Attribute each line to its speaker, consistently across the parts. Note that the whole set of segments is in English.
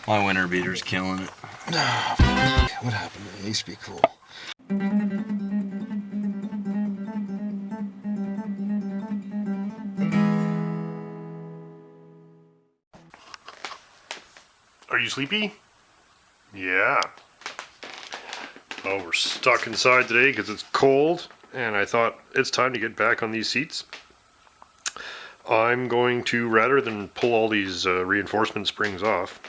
Speaker 1: My winter beater's killing it.
Speaker 2: What happened? It used to be cool.
Speaker 3: Are you sleepy? Yeah. Well, we're stuck inside today because it's cold, and I thought it's time to get back on these seats. I'm going to, rather than pull all these reinforcement springs off,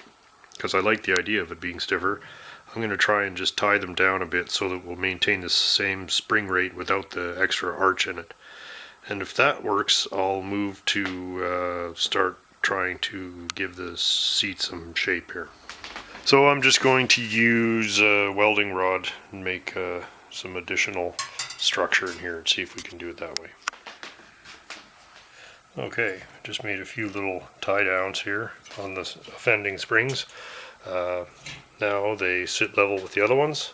Speaker 3: because I like the idea of it being stiffer, I'm going to try and just tie them down a bit so that we'll maintain the same spring rate without the extra arch in it. And if that works, I'll move to start trying to give the seat some shape here. So I'm just going to use a welding rod and make some additional structure in here and see if we can do it that way. Okay, just made a few little tie downs here on the offending springs. Now they sit level with the other ones,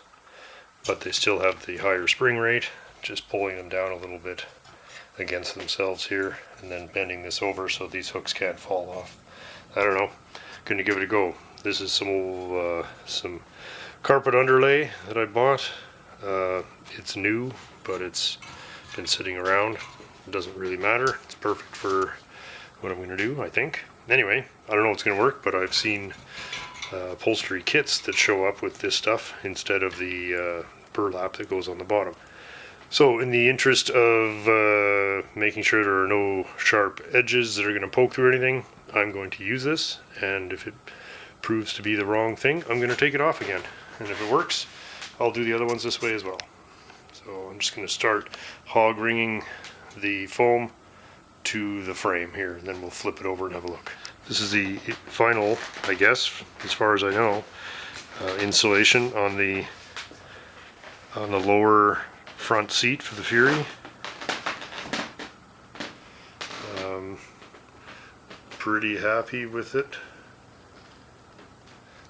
Speaker 3: but they still have the higher spring rate. Just pulling them down a little bit against themselves here and then bending this over so these hooks can't fall off. I don't know, gonna give it a go. This is some old, some carpet underlay that I bought. It's new, but it's been sitting around. It doesn't really matter. It's perfect for what I'm going to do, I think. Anyway, I don't know if it's going to work, but I've seen upholstery kits that show up with this stuff instead of the burlap that goes on the bottom. So in the interest of making sure there are no sharp edges that are going to poke through anything, I'm going to use this, and if it proves to be the wrong thing, I'm going to take it off again. And if it works, I'll do the other ones this way as well. So I'm just going to start hog ringing the foam to the frame here, and then we'll flip it over and have a look. This is the final, I guess, as far as I know, insulation on the lower front seat for the Fury. Pretty happy with it.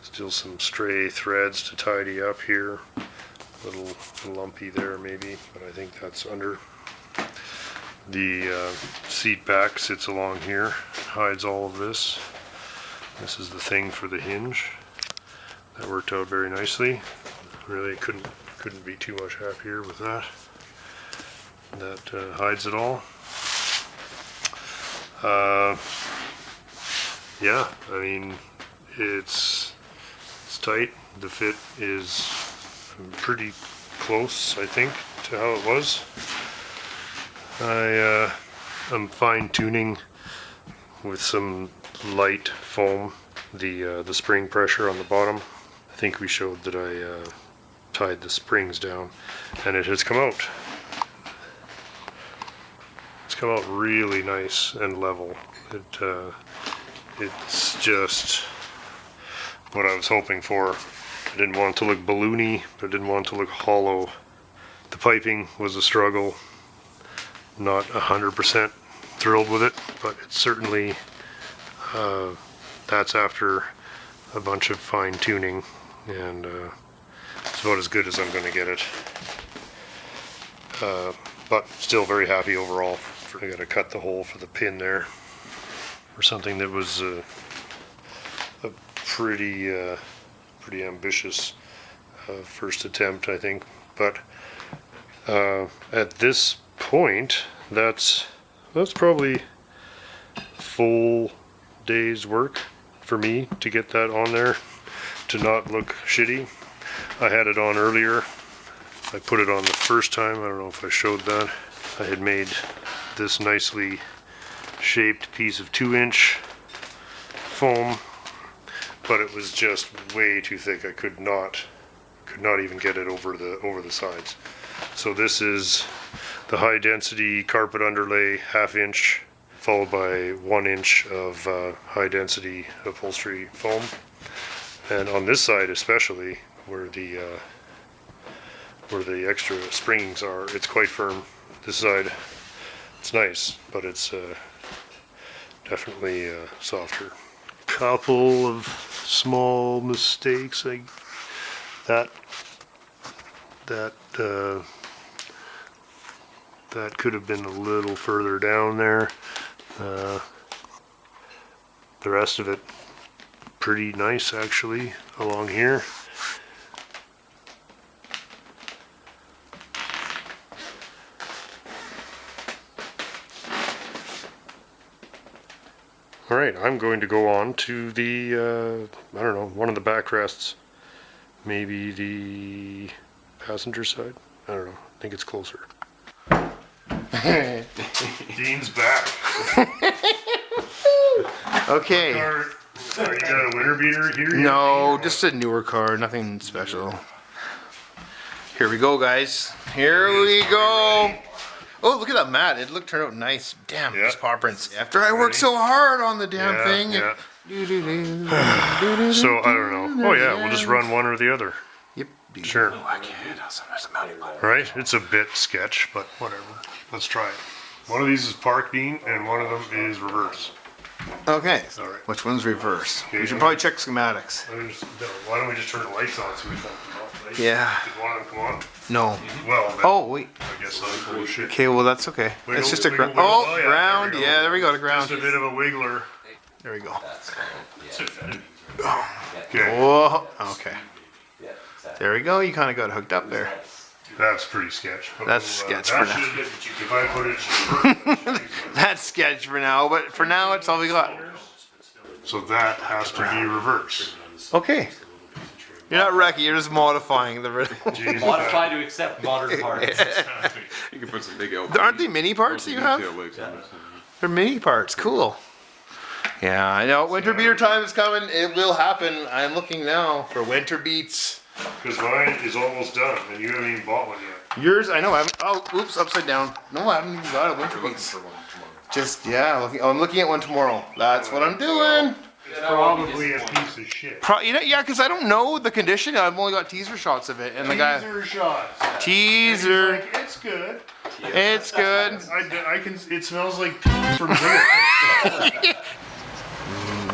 Speaker 3: Still some stray threads to tidy up here. A little lumpy there maybe, but I think that's under. The seat back sits along here, hides all of this. This is the thing for the hinge. That worked out very nicely. Really couldn't be too much happier with that. That hides it all. Yeah, I mean, it's tight. The fit is pretty close, I think, to how it was. I'm fine-tuning with some light foam the spring pressure on the bottom. I think we showed that I tied the springs down, and it has come out. It's come out really nice and level. It's just what I was hoping for. I didn't want it to look balloony, but I didn't want it to look hollow. The piping was a struggle. Not 100% thrilled with it, but it's certainly, that's after a bunch of fine tuning, and it's about as good as I'm going to get it. But still very happy overall. I got to cut the hole for the pin there for something that was a pretty ambitious first attempt, I think. But at this point, that's probably full day's work for me to get that on there to not look shitty. I had it on earlier. I put it on the first time. I don't know if I showed that. I had made this nicely shaped piece of 2-inch foam, but it was just way too thick. I could not even get it over the sides. So this is the high density carpet underlay 1/2 inch, followed by 1 inch of high density upholstery foam. And on this side especially, where the extra springs are, it's quite firm. This side, it's nice, but it's definitely softer. Couple of small mistakes. That could have been a little further down there. The rest of it pretty nice actually along here. All right, I'm going to go on to the, I don't know, one of the backrests. Maybe the passenger side? I don't know. I think it's closer. Dean's back.
Speaker 2: Okay.
Speaker 3: You got a winter beater here?
Speaker 2: No, just a newer car, nothing special. Here we go, guys. Here we go. Oh, look at that mat. It turned out nice. Damn,
Speaker 3: Yeah.
Speaker 2: these paw prints. After I worked so hard on the damn thing.
Speaker 3: Yeah. So, I don't know. Oh, yeah, we'll just run one or the other.
Speaker 2: Yep.
Speaker 3: Sure.
Speaker 2: Oh, I can't. There's a mounting button.
Speaker 3: Right? It's a bit sketch, but whatever. Let's try it. One of these is park beam, and one of them is reverse.
Speaker 2: Okay.
Speaker 3: All right.
Speaker 2: Which one's reverse?
Speaker 3: Okay,
Speaker 2: We should probably check schematics.
Speaker 3: Why don't we just turn the lights on so we don't come off, right?
Speaker 2: Yeah.
Speaker 3: Did one of them come on?
Speaker 2: No.
Speaker 3: Well, then,
Speaker 2: Oh, wait.
Speaker 3: I guess that's bullshit.
Speaker 2: Okay, well, that's okay.
Speaker 3: Wiggle,
Speaker 2: It's just a
Speaker 3: wiggle,
Speaker 2: ground.
Speaker 3: wiggle.
Speaker 2: Oh,
Speaker 3: Oh, yeah,
Speaker 2: ground.
Speaker 3: there we go.
Speaker 2: Yeah, there we go. The ground.
Speaker 3: Just a bit of a wiggler.
Speaker 2: There we go.
Speaker 3: Okay.
Speaker 2: Whoa. Okay. There we go. You kind of got hooked up there.
Speaker 3: That's pretty sketch. But
Speaker 2: That's sketch
Speaker 3: that
Speaker 2: for now.
Speaker 3: should- If I put it
Speaker 2: That's sketch for now, but for now, it's all we got.
Speaker 3: so that has to be reverse.
Speaker 2: Okay. You're not wrecking. You're just modifying the.
Speaker 3: Jeez,
Speaker 1: Modify to accept modern parts.
Speaker 4: You can put some big LP.
Speaker 2: Aren't they mini parts that you have?
Speaker 4: detail links on this.
Speaker 2: They're mini parts. Cool. Yeah, I know. Winter beater time is coming. It will happen. I'm looking now for winter beats.
Speaker 3: Because mine is almost done, and you haven't even bought one yet.
Speaker 2: Yours, I know. I haven't. Oh, oops, upside down. No, I haven't even got a winter beats. Just I'm looking at one tomorrow. That's what I'm doing.
Speaker 3: It's probably a piece of shit.
Speaker 2: Yeah, because I don't know the condition. I've only got teaser shots of it, and the guy
Speaker 3: Teaser shots.
Speaker 2: teaser.
Speaker 3: Like, it's good.
Speaker 2: It's good.
Speaker 3: I can. It smells like from here.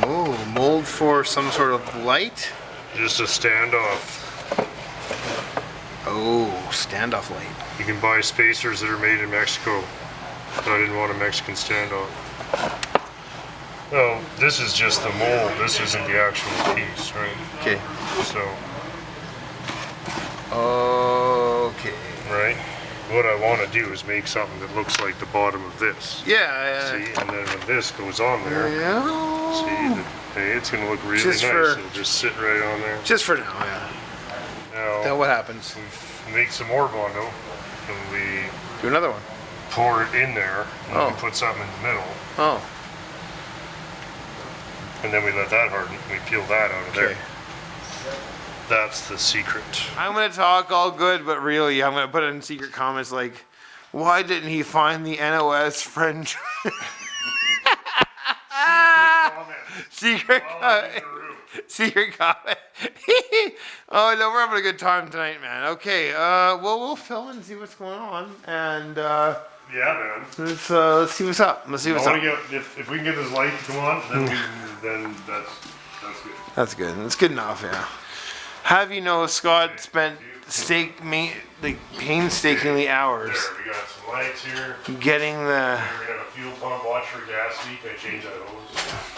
Speaker 2: Oh, mold for some sort of light.
Speaker 3: Just a standoff.
Speaker 2: Oh, standoff light.
Speaker 3: You can buy spacers that are made in Mexico. But I didn't want a Mexican standoff. No, this is just the mold. This isn't the actual piece, right?
Speaker 2: Okay.
Speaker 3: So,
Speaker 2: Okay.
Speaker 3: right? What I want to do is make something that looks like the bottom of this.
Speaker 2: Yeah.
Speaker 3: See, and then when this goes on there,
Speaker 2: Yeah.
Speaker 3: see, hey, it's gonna look really
Speaker 2: Just
Speaker 3: nice.
Speaker 2: for-
Speaker 3: It'll just sit right on there.
Speaker 2: Just for now, yeah.
Speaker 3: Now,
Speaker 2: Then what happens?
Speaker 3: we make some more Bondo, and we
Speaker 2: Do another one.
Speaker 3: pour it in there, and
Speaker 2: Oh.
Speaker 3: we put something in the middle,
Speaker 2: Oh.
Speaker 3: and then we let that harden. We peel that out of
Speaker 2: Okay.
Speaker 3: there. That's the secret.
Speaker 2: I'm gonna talk all good, but really, I'm gonna put in secret comments like, "Why didn't he find the NOS French?" Secret comment. Secret comment. Oh no, we're having a good time tonight, man. Okay, well, we'll film and see what's going on, and
Speaker 3: Yeah, man.
Speaker 2: let's see what's up. Let's see what's
Speaker 3: I
Speaker 2: up.
Speaker 3: wanna get, if we can get this light to come on, then that's good.
Speaker 2: That's good. That's good enough, yeah. Have you know Scott spent painstakingly hours
Speaker 3: There, we got some lights here.
Speaker 2: getting the.
Speaker 3: We got a fuel pump. Watch for gas leak. I changed that hose.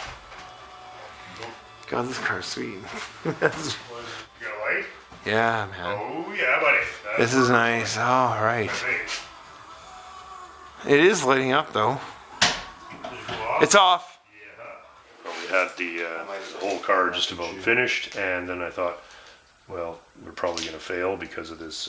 Speaker 2: God, this car's sweet.
Speaker 3: You got a light?
Speaker 2: Yeah, man.
Speaker 3: Oh yeah, buddy.
Speaker 2: This is nice. All right.
Speaker 3: Nice.
Speaker 2: It is lighting up though.
Speaker 3: Well,
Speaker 2: It's off.
Speaker 3: we had the whole car just about finished, and then I thought, well, we're probably going to fail because of this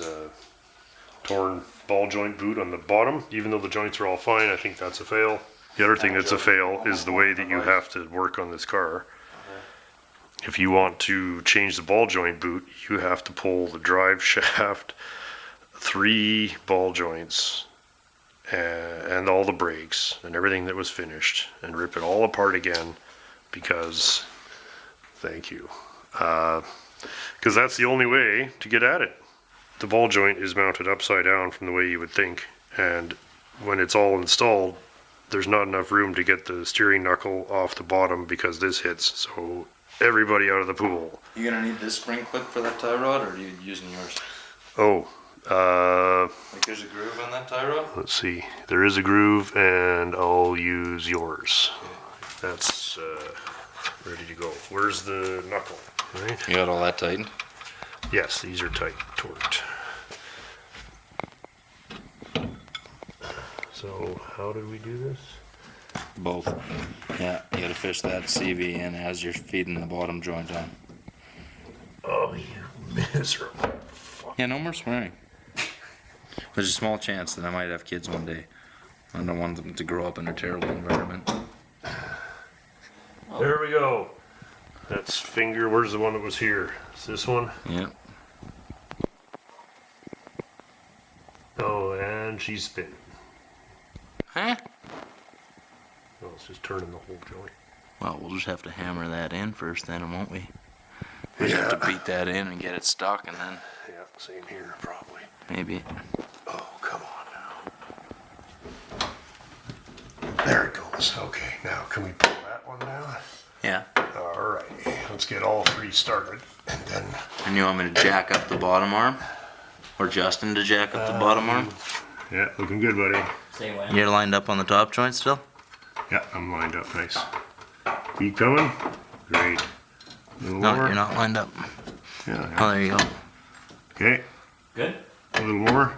Speaker 3: torn ball joint boot on the bottom. Even though the joints are all fine, I think that's a fail. The other thing that's a fail is the way that you have to work on this car. If you want to change the ball joint boot, you have to pull the drive shaft, 3 ball joints, and all the brakes and everything that was finished, and rip it all apart again because, thank you, because that's the only way to get at it. The ball joint is mounted upside down from the way you would think, and when it's all installed, there's not enough room to get the steering knuckle off the bottom because this hits, so everybody out of the pool.
Speaker 1: You gonna need this spring clip for that tie rod, or are you using yours?
Speaker 3: Oh,
Speaker 1: Like there's a groove on that tie rod?
Speaker 3: let's see. There is a groove, and I'll use yours. That's ready to go. Where's the knuckle, right?
Speaker 1: You got all that tightened?
Speaker 3: Yes, these are tight, torqued. So, how did we do this?
Speaker 1: Both. Yeah, you gotta fish that CV in as you're feeding the bottom joint on.
Speaker 3: Oh, you miserable.
Speaker 1: Yeah, no more swearing. There's a small chance that I might have kids one day. I don't want them to grow up in a terrible environment.
Speaker 3: There we go. That's finger. Where's the one that was here? Is this one?
Speaker 1: Yeah.
Speaker 3: Oh, and she's spinning.
Speaker 1: Huh?
Speaker 3: Oh, it's just turning the whole joint.
Speaker 1: Well, we'll just have to hammer that in first then, won't we? We just have to beat that in and get it stuck and then
Speaker 3: Yeah, same here, probably.
Speaker 1: maybe.
Speaker 3: Oh, come on now. There it goes. Okay, now can we pull that one down?
Speaker 1: Yeah.
Speaker 3: Alrighty, let's get all three started, and then...
Speaker 1: And you want me to jack up the bottom arm? Or Justin to jack up the bottom arm?
Speaker 3: Yeah, looking good, buddy.
Speaker 5: Same way.
Speaker 1: You're lined up on the top joint still?
Speaker 3: Yeah, I'm lined up nice. Keep coming. Great. A little
Speaker 1: No,
Speaker 3: more.
Speaker 1: you're not lined up.
Speaker 3: Yeah,
Speaker 1: Oh, there you go.
Speaker 3: okay,
Speaker 5: Good?
Speaker 3: a little more.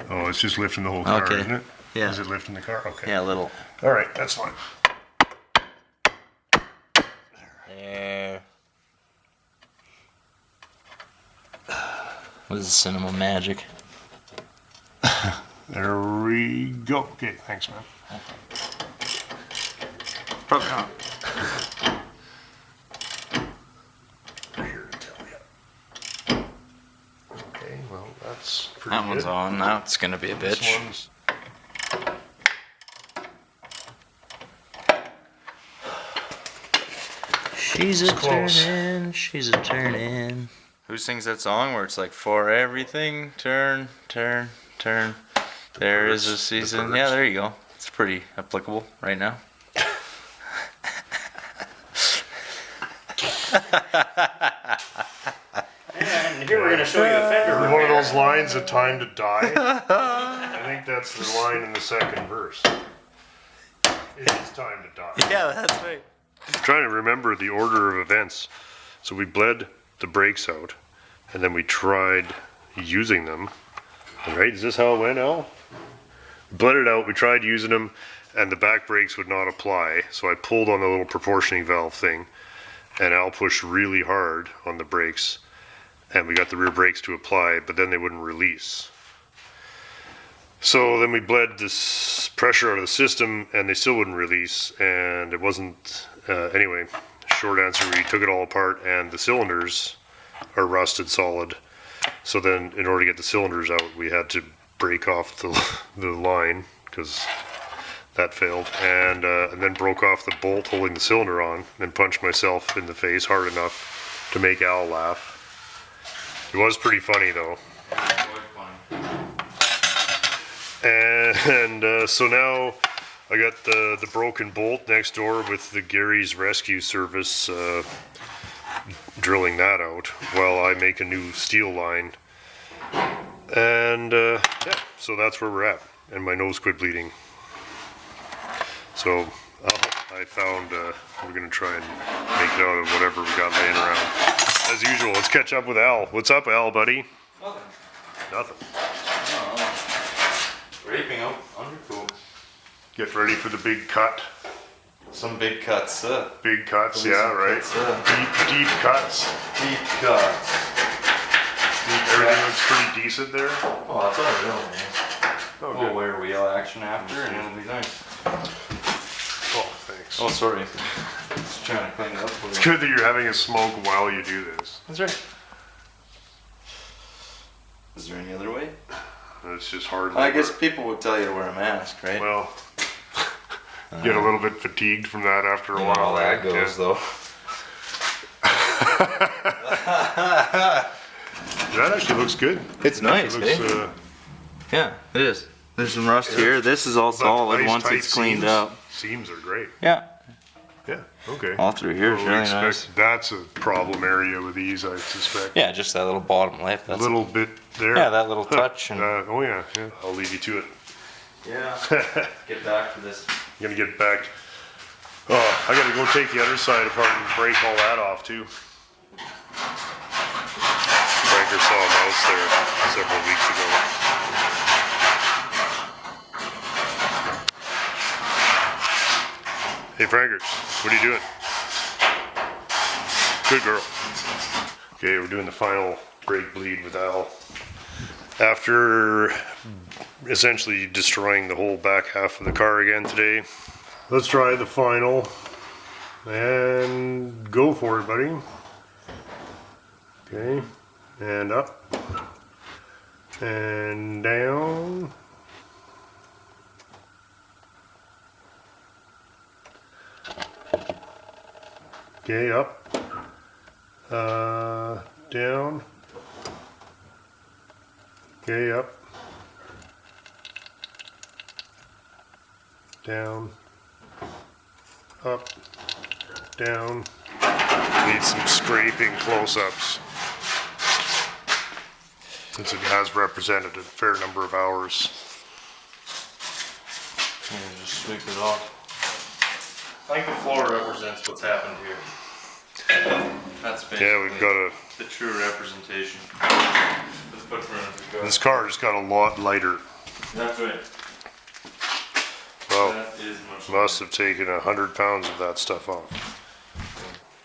Speaker 3: Oh, it's just lifting the whole car,
Speaker 1: Okay.
Speaker 3: isn't it?
Speaker 1: Yeah.
Speaker 3: Is it lifting the car? Okay.
Speaker 1: Yeah, a little.
Speaker 3: All right, that's fine.
Speaker 1: There. What is the cinema magic?
Speaker 3: There we go. Okay, thanks, man.
Speaker 1: Probably not.
Speaker 3: Here to tell you. Okay, well, that's pretty
Speaker 1: That one's
Speaker 3: good.
Speaker 1: on. Now it's gonna be a
Speaker 3: This
Speaker 1: bitch.
Speaker 3: one's
Speaker 1: She's a
Speaker 3: It's close.
Speaker 1: turnin', she's a turnin'. Who sings that song where it's like, for everything, turn, turn, turn. There is a
Speaker 3: Birds. The
Speaker 1: season.
Speaker 3: Birds.
Speaker 1: Yeah, there you go. It's pretty applicable right now.
Speaker 5: And here we're going to show you a fender
Speaker 3: one of
Speaker 5: repair.
Speaker 3: those lines, "A Time to Die." I think that's the line in the second verse. It is time to die.
Speaker 1: Yeah, that's right.
Speaker 3: I'm trying to remember the order of events. So we bled the brakes out, and then we tried using them. Right? Is this how it went, Al? Bled it out, we tried using them, and the back brakes would not apply. So I pulled on the little proportioning valve thing, and Al pushed really hard on the brakes, and we got the rear brakes to apply, but then they wouldn't release. So then we bled this pressure out of the system, and they still wouldn't release, and it wasn't, anyway, short answer, we took it all apart, and the cylinders are rusted solid. So then, in order to get the cylinders out, we had to break off the line, because that failed, and then broke off the bolt holding the cylinder on, and punched myself in the face hard enough to make Al laugh. It was pretty funny, though. And so now I got the broken bolt next door with the Gary's Rescue Service drilling that out while I make a new steel line. And yeah, so that's where we're at. And my nose quit bleeding. So I found we're going to try and make it out of whatever we got laying around. As usual, let's catch up with Al. What's up, Al, buddy? Nothing.
Speaker 1: Raping out undercool.
Speaker 3: Get ready for the big cut.
Speaker 1: Some big cuts.
Speaker 3: Big cuts, yeah, right. Deep cuts.
Speaker 1: Deep cuts.
Speaker 3: Everything looks pretty decent there.
Speaker 1: Oh, that's all real, man.
Speaker 3: Oh,
Speaker 1: We'll
Speaker 3: good.
Speaker 1: wear wheel action after and it'll be nice.
Speaker 3: Oh, thanks.
Speaker 1: Oh, sorry. Just trying to clean it up for
Speaker 3: It's
Speaker 1: you.
Speaker 3: good that you're having a smoke while you do this.
Speaker 1: That's right. Is there any other way?
Speaker 3: It's just hard.
Speaker 1: I
Speaker 3: labor.
Speaker 1: guess people would tell you to wear a mask, right?
Speaker 3: Well, get a little bit fatigued from that after a while.
Speaker 1: that
Speaker 3: eh?
Speaker 1: goes though.
Speaker 3: That actually looks good.
Speaker 1: It's nice,
Speaker 3: It looks,
Speaker 1: eh? Yeah, it is. There's some rust here. This is all solid
Speaker 3: nice
Speaker 1: once
Speaker 3: tight
Speaker 1: it's cleaned
Speaker 3: seams.
Speaker 1: up.
Speaker 3: Seams are great.
Speaker 1: Yeah,
Speaker 3: Yeah. Okay.
Speaker 1: all through here is
Speaker 3: Well, we
Speaker 1: really
Speaker 3: expect
Speaker 1: nice.
Speaker 3: that's a problem area with these, I suspect.
Speaker 1: Yeah, just that little bottom lip.
Speaker 3: A
Speaker 1: That's
Speaker 3: little bit there.
Speaker 1: Yeah, that little touch and
Speaker 3: Oh yeah, yeah. I'll leave you to it.
Speaker 1: yeah. Get back to this.
Speaker 3: I'm gonna get back. Oh, I gotta go take the other side apart and break all that off too. Franker saw a mouse there several weeks ago. Hey Franker, what are you doing? Good girl. Okay, we're doing the final brake bleed with Al. After essentially destroying the whole back half of the car again today, let's try the final and go for it, buddy. Okay, and up and down. Okay, up, down. Okay, up, down, up, down. Need some scraping close-ups, since it has represented a fair number of hours.
Speaker 1: Yeah, just sweep it off. I think the floor represents what's happened here. That's basically
Speaker 3: Yeah, we've got
Speaker 1: the true representation. The footprint of the car.
Speaker 3: this car just got a lot lighter.
Speaker 1: That's right.
Speaker 3: Well,
Speaker 1: That is much
Speaker 3: must have taken 100 pounds of that stuff off.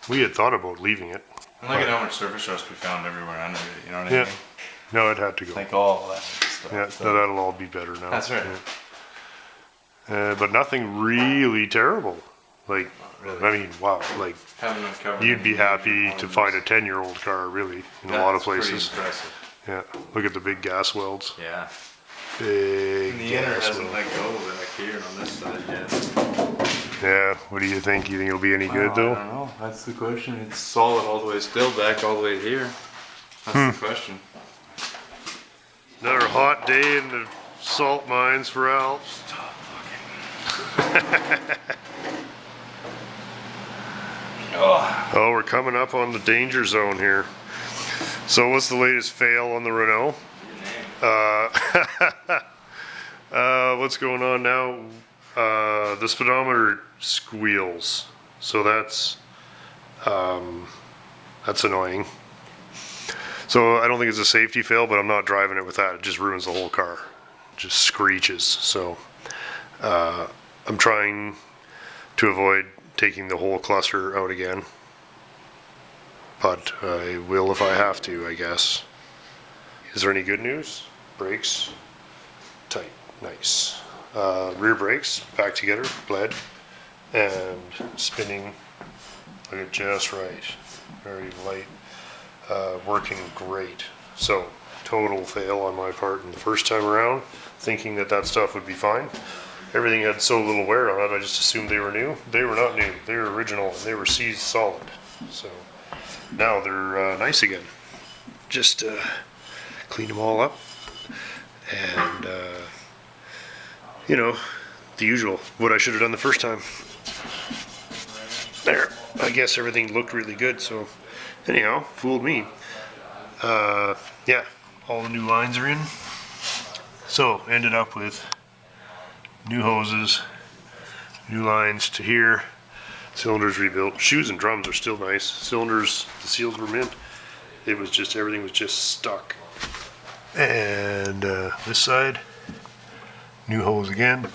Speaker 3: We had thought about leaving it.
Speaker 1: And look at how much surface rust we found everywhere under it, you know what I
Speaker 3: Yeah.
Speaker 1: mean?
Speaker 3: No, it had to go.
Speaker 1: Like all of that stuff.
Speaker 3: Yeah,
Speaker 1: so.
Speaker 3: no, that'll all be better now.
Speaker 1: That's right.
Speaker 3: Yeah. But nothing really terrible. Like,
Speaker 1: Really.
Speaker 3: I mean, wow. Like,
Speaker 1: Haven't uncovered
Speaker 3: you'd be
Speaker 1: any
Speaker 3: happy
Speaker 1: major
Speaker 3: to find a
Speaker 1: problems.
Speaker 3: 10-year-old car, really, in a lot of
Speaker 1: That's pretty
Speaker 3: places.
Speaker 1: impressive.
Speaker 3: Yeah, look at the big gas welds.
Speaker 1: Yeah.
Speaker 3: Big
Speaker 1: And the inner
Speaker 3: gas
Speaker 1: hasn't
Speaker 3: welds.
Speaker 1: let go back here on this side yet.
Speaker 3: Yeah, what do you think? You think it'll be any good,
Speaker 1: I
Speaker 3: though?
Speaker 1: don't know. That's the question. It's solid all the way still back all the way here. That's the question.
Speaker 3: Another hot day in the salt mines for Al. Oh, we're coming up on the danger zone here. So what's the latest fail on the Renault? What's going on now? The speedometer squeals. So that's annoying. So I don't think it's a safety fail, but I'm not driving it with that. It just ruins the whole car. It just screeches. So I'm trying to avoid taking the whole cluster out again. But I will if I have to, I guess. Is there any good news? Brakes, tight, nice. Rear brakes, back together, bled. And spinning, look at just right. Very light. Working great. So, total fail on my part in the first time around, thinking that that stuff would be fine. Everything had so little wear on it, I just assumed they were new. They were not new. They were original, and they were seized solid. So, now they're nice again. Just clean them all up. And, you know, the usual. What I should have done the first time. There. I guess everything looked really good, so anyhow, fooled me. Yeah, all the new lines are in. So, ended up with new hoses, new lines to here, cylinders rebuilt. Shoes and drums are still nice. Cylinders, the seals were mint. It was just, everything was just stuck. And this side, new hose again.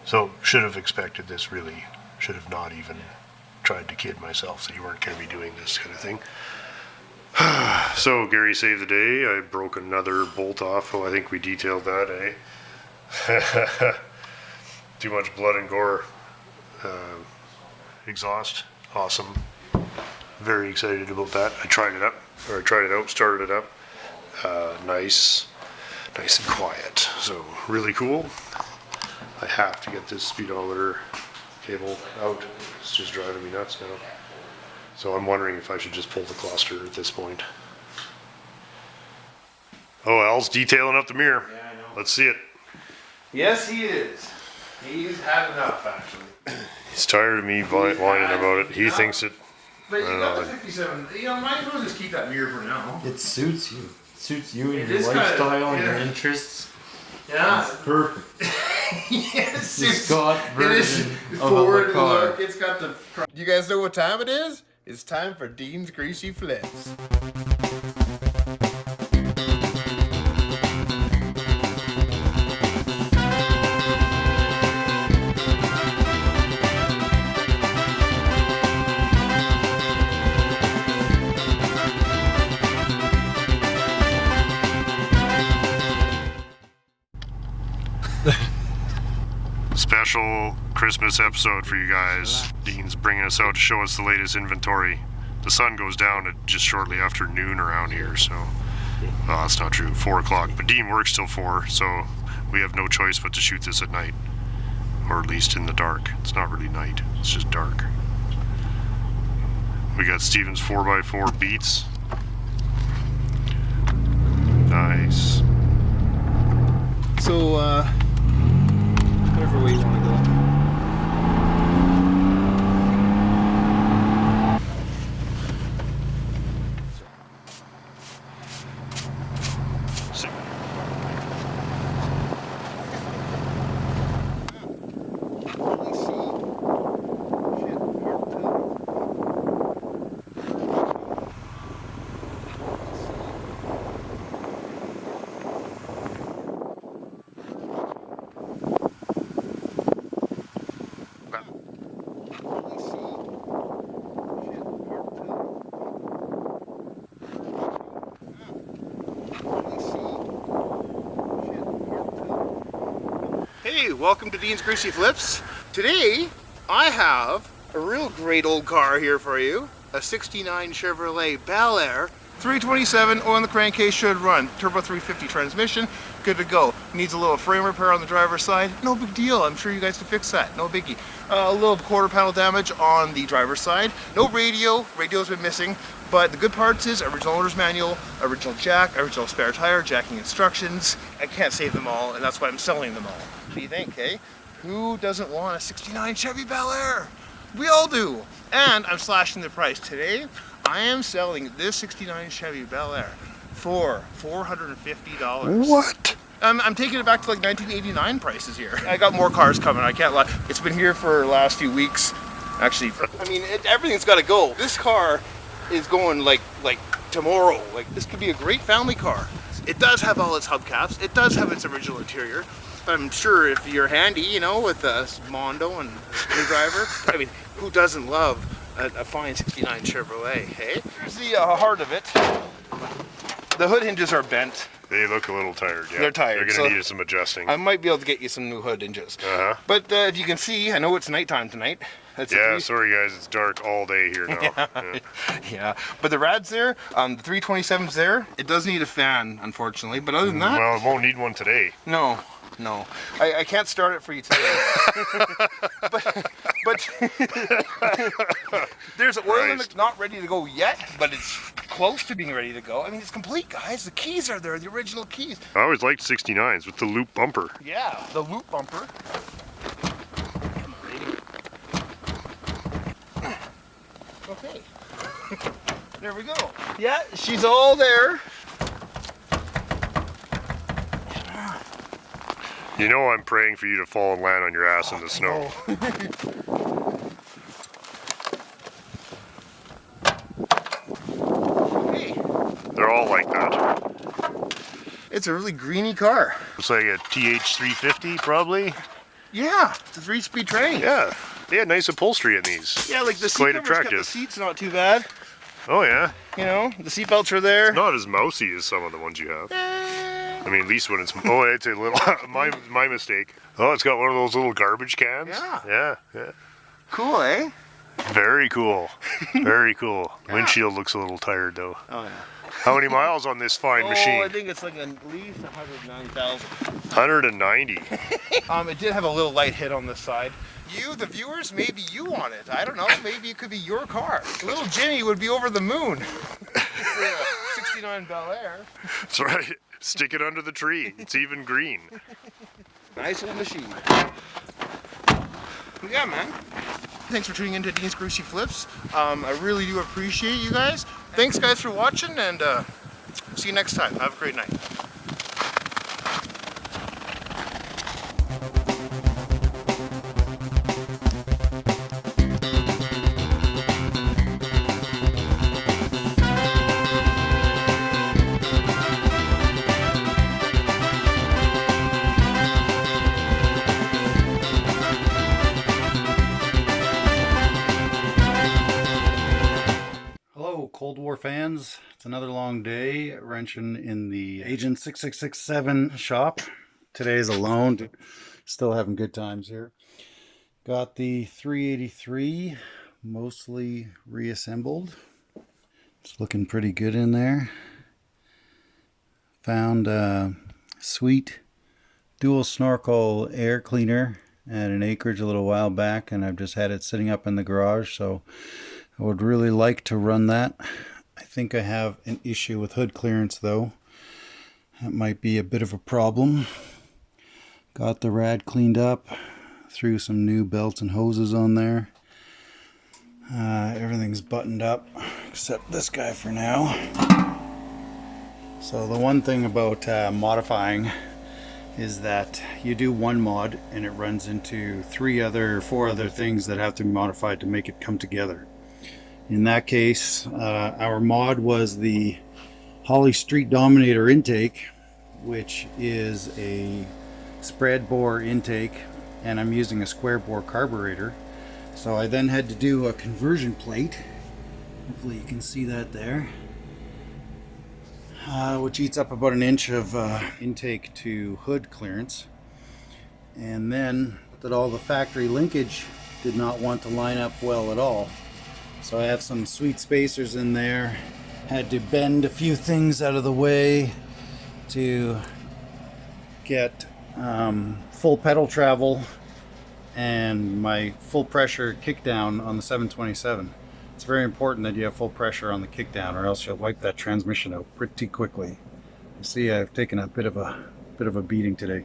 Speaker 3: So, should have expected this, really. Should have not even tried to kid myself that you weren't going to be doing this kind of thing. So Gary saved the day. I broke another bolt off. Oh, I think we detailed that, eh? Too much blood and gore. Exhaust, awesome. Very excited about that. I tried it out, started it up. Nice and quiet. So really cool. I have to get this speedometer cable out. It's just driving me nuts now. So I'm wondering if I should just pull the cluster at this point. Oh, Al's detailing up the mirror.
Speaker 2: Yeah, I know.
Speaker 3: Let's see it.
Speaker 2: Yes, he is. He's had enough, actually.
Speaker 3: He's tired of me whining about it. He thinks it.
Speaker 2: But you
Speaker 3: I don't
Speaker 2: got
Speaker 3: know.
Speaker 2: the 57. You know, might as well just keep that mirror for now.
Speaker 5: It suits you. It suits you and
Speaker 2: It
Speaker 5: your
Speaker 2: is kinda-
Speaker 5: lifestyle and your
Speaker 2: yeah.
Speaker 5: interests.
Speaker 2: Yeah.
Speaker 5: It's perfect.
Speaker 2: Yes,
Speaker 6: The Scott
Speaker 2: it is
Speaker 6: version of a
Speaker 2: forward
Speaker 6: car.
Speaker 2: look. It's got the. You guys know what time it is? It's time for Dean's Greasy Flips.
Speaker 3: Special Christmas episode for you guys. Dean's bringing us out to show us the latest inventory. The sun goes down at just shortly after noon around here, so that's not true, 4 o'clock, but Dean works till 4, so we have no choice but to shoot this at night, or at least in the dark. It's not really night, it's just dark. We got Steven's 4x4 Beats. Nice.
Speaker 2: So, whatever way you want to go. Hey, welcome to Dean's Greasy Flips. Today, I have a real great old car here for you. A 69 Chevrolet Bel Air. 327, oil in the crankcase, should run. Turbo 350 transmission, good to go. Needs a little frame repair on the driver's side. No big deal, I'm sure you guys can fix that, no biggie. A little quarter panel damage on the driver's side. No radio, radio's been missing. But the good parts is original owner's manual, original jack, original spare tire, jacking instructions. I can't save them all, and that's why I'm selling them all. What do you think, eh? Who doesn't want a 69 Chevy Bel Air? We all do. And I'm slashing the price. Today, I am selling this 69 Chevy Bel Air for $450.
Speaker 3: What?
Speaker 2: I'm taking it back to like 1989 prices here. I got more cars coming, I can't lie. It's been here for the last few weeks. Actually, I mean, everything's got to go. This car is going like tomorrow. Like, this could be a great family car. It does have all its hubcaps. It does have its original interior. But I'm sure if you're handy, you know, with a Mondo and a screwdriver, I mean, who doesn't love a fine 69 Chevrolet, hey? Here's the heart of it. The hood hinges are bent.
Speaker 3: They look a little tired, yeah.
Speaker 2: They're tired,
Speaker 3: They're
Speaker 2: so
Speaker 3: gonna need some adjusting.
Speaker 2: I might be able to get you some new hood hinges.
Speaker 3: Uh-huh.
Speaker 2: But if you can see, I know it's nighttime tonight. That's
Speaker 3: Yeah, sorry guys, it's dark all day here now. Yeah.
Speaker 2: Yeah, but the rad's there, the 327's there. It does need a fan, unfortunately, but other than that,
Speaker 3: Well, it won't need one today.
Speaker 2: no. I can't start it for you today. but there's oil in it, not ready to go yet, but it's close to being ready to go. I mean, it's complete, guys. The keys are there, the original keys.
Speaker 3: I always liked 69s with the loop bumper.
Speaker 2: Yeah, the loop bumper. Okay. There we go. Yeah, she's all there.
Speaker 3: You know I'm praying for you to fall and land on your ass in the snow.
Speaker 2: Hey,
Speaker 3: They're all like that.
Speaker 2: it's a really greeny car.
Speaker 3: Looks like a TH350 probably.
Speaker 2: Yeah, it's a 3-speed train.
Speaker 3: Yeah, they had nice upholstery in these.
Speaker 2: Yeah, like the
Speaker 3: It's
Speaker 2: seat
Speaker 3: quite
Speaker 2: cover's got the
Speaker 3: attractive.
Speaker 2: seats not too bad.
Speaker 3: Oh yeah,
Speaker 2: You know, the seat belts are there.
Speaker 3: not as mousy as some of the ones you have. I mean, at least when it's, oh, it's a little, my mistake. Oh, it's got one of those little garbage cans.
Speaker 2: Yeah.
Speaker 3: Yeah.
Speaker 2: Cool, eh?
Speaker 3: Very cool. Very cool. The windshield looks a little tired though.
Speaker 2: Oh, yeah.
Speaker 3: How many miles on this fine
Speaker 2: Oh, I
Speaker 3: machine?
Speaker 2: think it's like at least 109,000.
Speaker 3: 190.
Speaker 2: It did have a little light hit on this side. You, the viewers, maybe you want it. I don't know. Maybe it could be your car. Little Jimmy would be over the moon. For a 69 Bel Air.
Speaker 3: That's right. Stick it under the tree. It's even green.
Speaker 2: Nice little machine. Yeah, man. Thanks for tuning into Dean's Greasy Flips. I really do appreciate you guys. Thanks, guys, for watching, and see you next time. Have a great night.
Speaker 6: Cold War fans. It's another long day wrenching in the Agent 6667 shop. Today's alone. Still having good times here. Got the 383 mostly reassembled. It's looking pretty good in there. Found a sweet dual snorkel air cleaner at an acreage a little while back, and I've just had it sitting up in the garage, so I would really like to run that. I think I have an issue with hood clearance though. That might be a bit of a problem. Got the rad cleaned up, threw some new belts and hoses on there. Everything's buttoned up except this guy for now. So the one thing about modifying is that you do one mod and it runs into four other things that have to be modified to make it come together. In that case, our mod was the Holly Street Dominator intake, which is a spread bore intake, and I'm using a square bore carburetor. So I then had to do a conversion plate. Hopefully you can see that there. Which eats up about an inch of intake to hood clearance. And then that all the factory linkage did not want to line up well at all. So I have some sweet spacers in there. Had to bend a few things out of the way to get full pedal travel and my full pressure kickdown on the 727. It's very important that you have full pressure on the kickdown, or else you'll wipe that transmission out pretty quickly. You see, I've taken a bit of a beating today.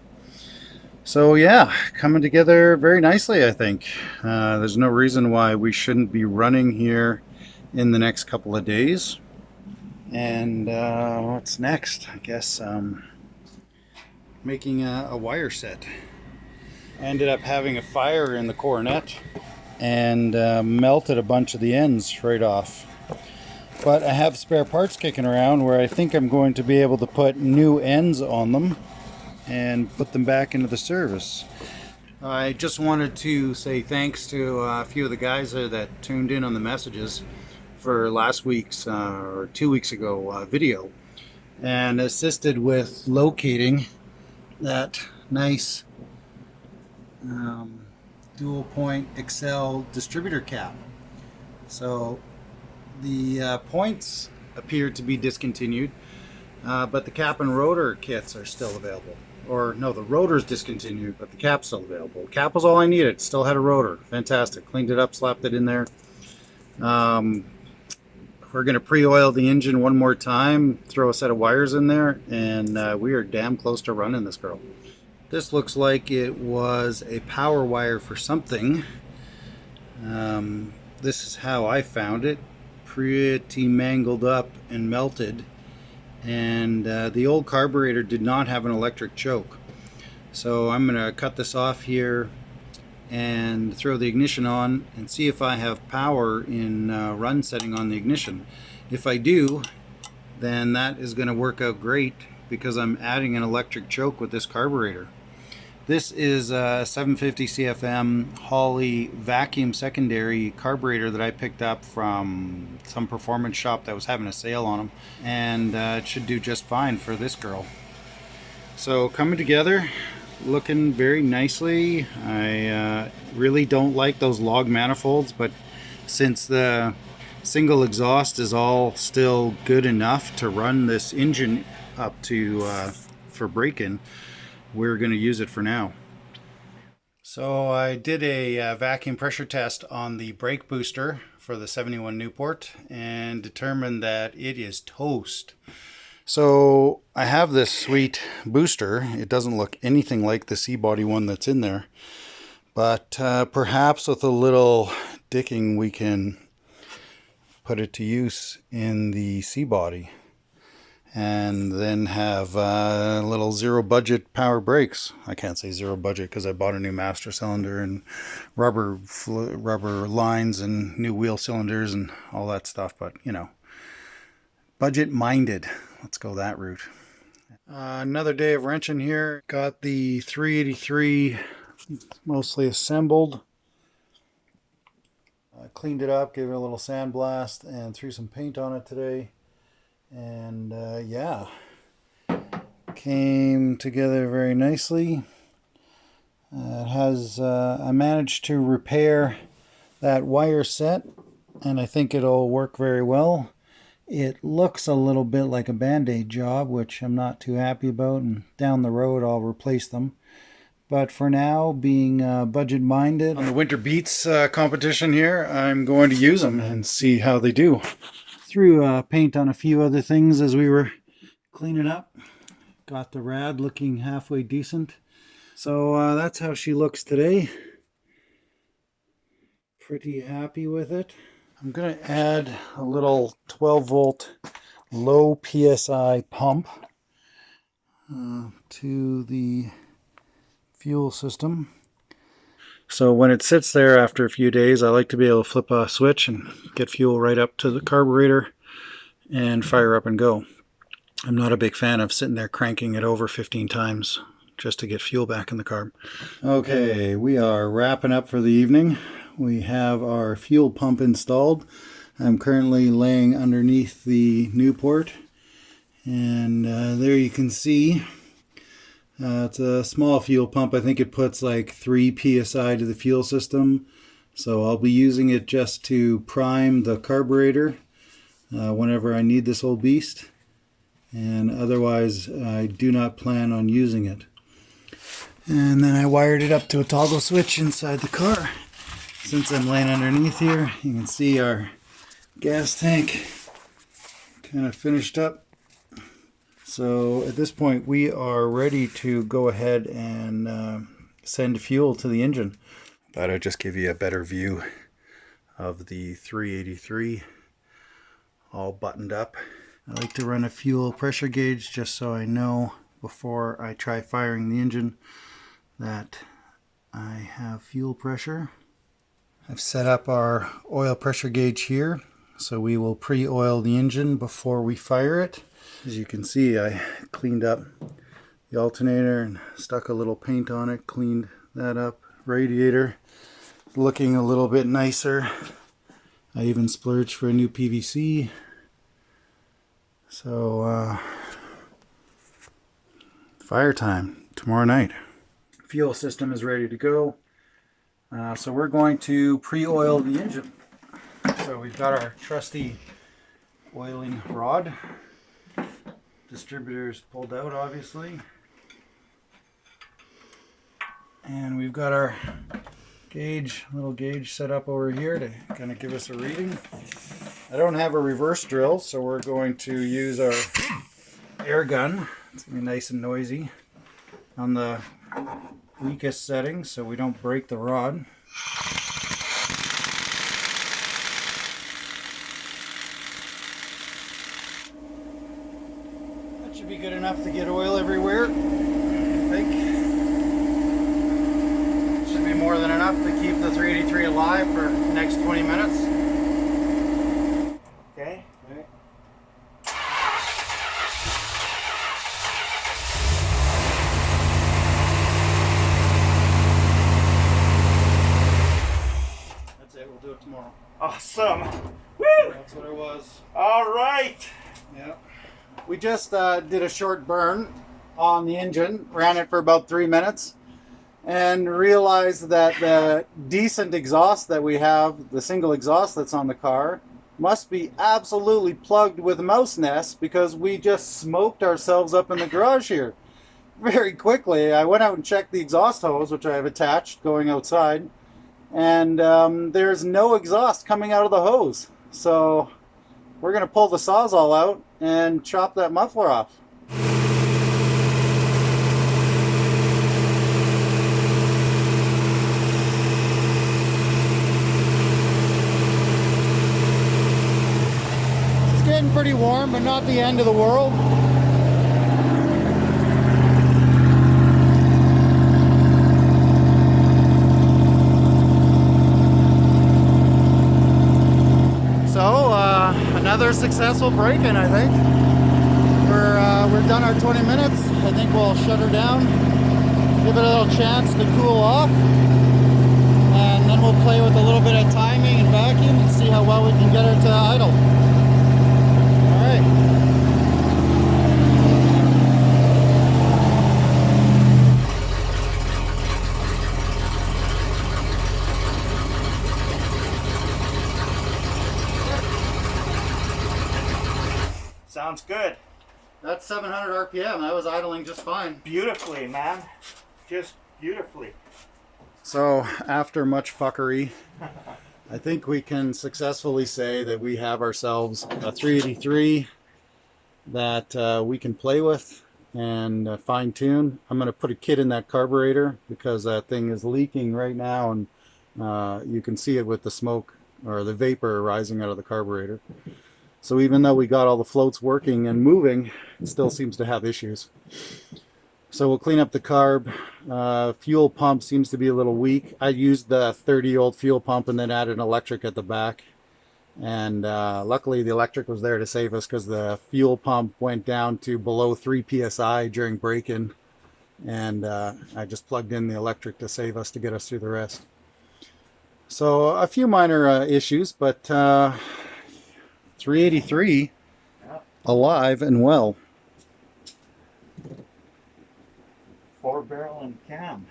Speaker 6: So yeah, coming together very nicely, I think. There's no reason why we shouldn't be running here in the next couple of days. And what's next? I guess making a wire set. I ended up having a fire in the coronet and melted a bunch of the ends right off. But I have spare parts kicking around where I think I'm going to be able to put new ends on them and put them back into the service. I just wanted to say thanks to a few of the guys there that tuned in on the messages for last week's or 2 weeks ago video and assisted with locating that nice dual point Excel distributor cap. So the points appear to be discontinued, but the cap and rotor kits are still available. Or no, the rotor's discontinued, but the cap's still available. Cap was all I needed. Still had a rotor. Fantastic. Cleaned it up, slapped it in there. We're going to pre-oil the engine one more time, throw a set of wires in there, and we are damn close to running this girl. This looks like it was a power wire for something. This is how I found it. Pretty mangled up and melted. And the old carburetor did not have an electric choke. So I'm going to cut this off here and throw the ignition on and see if I have power in run setting on the ignition. If I do, then that is going to work out great because I'm adding an electric choke with this carburetor. This is a 750 CFM Holley vacuum secondary carburetor that I picked up from some performance shop that was having a sale on them, and it should do just fine for this girl. So coming together, looking very nicely. I really don't like those log manifolds, but since the single exhaust is all still good enough to run this engine up to for break-in, we're going to use it for now. So I did a vacuum pressure test on the brake booster for the 71 Newport and determined that it is toast. So I have this sweet booster. It doesn't look anything like the C-body one that's in there, but perhaps with a little dicking we can put it to use in the C-body and then have little zero budget power brakes. I can't say zero budget because I bought a new master cylinder and rubber lines and new wheel cylinders and all that stuff, but you know, budget minded. Let's go that route. Another day of wrenching here. Got the 383 mostly assembled. Cleaned it up, gave it a little sandblast, and threw some paint on it today. And yeah, came together very nicely. It has, I managed to repair that wire set, and I think it'll work very well. It looks a little bit like a band-aid job, which I'm not too happy about, and down the road I'll replace them. But for now, being budget-minded on the Winter Beats competition here, I'm going to use them and see how they do. Threw paint on a few other things as we were cleaning up. Got the rad looking halfway decent. So that's how she looks today. Pretty happy with it. I'm going to add a little 12-volt low PSI pump to the fuel system. So when it sits there after a few days, I like to be able to flip a switch and get fuel right up to the carburetor and fire up and go. I'm not a big fan of sitting there cranking it over 15 times just to get fuel back in the carb. Okay, we are wrapping up for the evening. We have our fuel pump installed. I'm currently laying underneath the Newport, and there you can see it's a small fuel pump. I think it puts like 3 psi to the fuel system, so I'll be using it just to prime the carburetor whenever I need this old beast, and otherwise I do not plan on using it. And then I wired it up to a toggle switch inside the car. Since I'm laying underneath here, you can see our gas tank kind of finished up. So at this point we are ready to go ahead and send fuel to the engine. Thought I'd just give you a better view of the 383 all buttoned up. I like to run a fuel pressure gauge just so I know before I try firing the engine that I have fuel pressure. I've set up our oil pressure gauge here, so we will pre-oil the engine before we fire it. As you can see, I cleaned up the alternator and stuck a little paint on it, cleaned that up. Radiator looking a little bit nicer. I even splurged for a new PVC. So fire time tomorrow night. Fuel system is ready to go. So we're going to pre-oil the engine. So we've got our trusty oiling rod. Distributor's pulled out, obviously. And we've got our gauge, little gauge set up over here to kind of give us a reading. I don't have a reverse drill, so we're going to use our air gun. It's going to be nice and noisy on the weakest setting so we don't break the rod. That should be good enough to get oil everywhere, I think. Should be more than enough to keep the 383 alive for the next 20 minutes. Okay. We'll do it tomorrow.
Speaker 5: Awesome. Woo!
Speaker 6: That's what it was.
Speaker 5: All right.
Speaker 6: Yeah. We just did a short burn on the engine, ran it for about 3 minutes, and realized that the decent exhaust that we have, the single exhaust that's on the car, must be absolutely plugged with mouse nests because we just smoked ourselves up in the garage here very quickly. I went out and checked the exhaust hose, which I have attached going outside, and there's no exhaust coming out of the hose. So we're going to pull the Sawzall out and chop that muffler off. It's getting pretty warm, but not the end of the world. Another successful break-in, I think. We're done our 20 minutes. I think we'll shut her down, give it a little chance to cool off, and then we'll play with a little bit of timing and vacuum and see how well we can get her to idle. Alright.
Speaker 5: Sounds good.
Speaker 6: That's 700 RPM. That was idling just fine.
Speaker 5: Beautifully, man. Just beautifully.
Speaker 6: So, after much fuckery, I think we can successfully say that we have ourselves a 383 that we can play with and fine tune. I'm going to put a kit in that carburetor because that thing is leaking right now, and you can see it with the smoke or the vapor rising out of the carburetor. So even though we got all the floats working and moving, it still seems to have issues. So we'll clean up the carb. Fuel pump seems to be a little weak. I used the 30-year-old fuel pump and then added an electric at the back. And luckily the electric was there to save us because the fuel pump went down to below 3 psi during break-in. And I just plugged in the electric to save us, to get us through the rest. So a few minor issues, but 383 alive and well.
Speaker 5: 4-barrel and cam.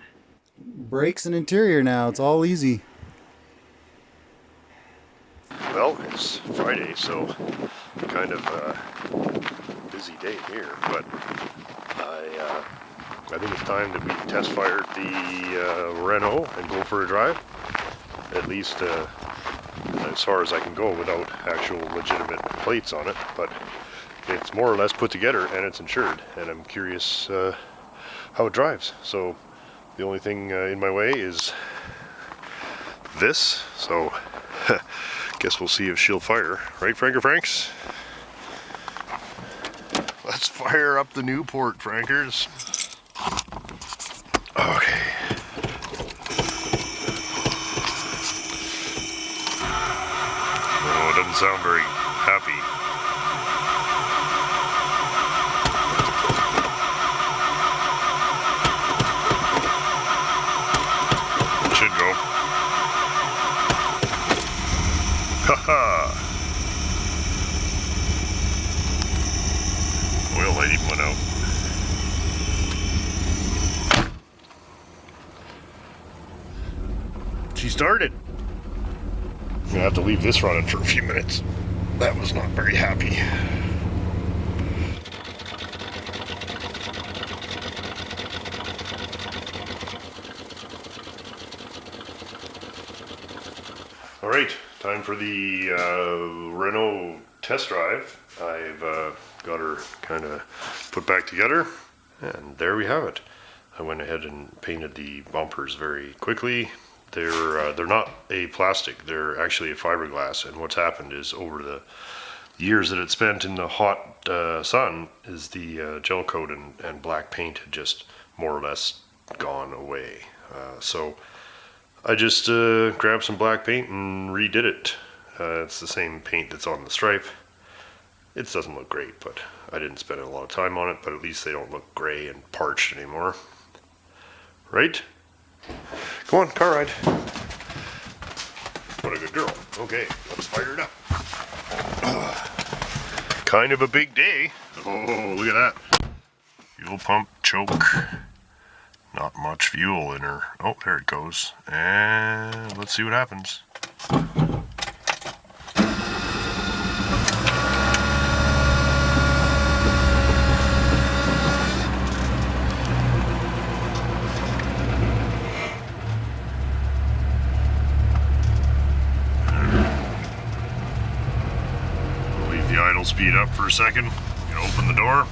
Speaker 6: Brakes and interior now, it's all easy.
Speaker 3: Well, it's Friday, so kind of a busy day here, but I think it's time that we test fired the Renault and go for a drive, at least as far as I can go without actual legitimate plates on it, but it's more or less put together and it's insured, and I'm curious how it drives. So the only thing in my way is this, so guess we'll see if she'll fire. Right, Franker Franks? Let's fire up the Newport, Frankers. Okay. Oh, it doesn't sound very happy. It should go. Haha! Oil light even went out. She started. I'm gonna have to leave this running for a few minutes. That was not very happy. All right, time for the Renault test drive. I've got her kind of put back together, and there we have it. I went ahead and painted the bumpers very quickly. They're not a plastic, they're actually a fiberglass, and what's happened is over the years that it spent in the hot sun is the gel coat and black paint had just more or less gone away. So I just grabbed some black paint and redid it. It's the same paint that's on the stripe. It doesn't look great, but I didn't spend a lot of time on it, but at least they don't look gray and parched anymore. Right? Come on, car ride. What a good girl. Okay, let's fire it up. Kind of a big day. Oh, look at that. Fuel pump choke. Not much fuel in her. Oh, there it goes. And let's see what happens. Idle speed up for a second. You open the door.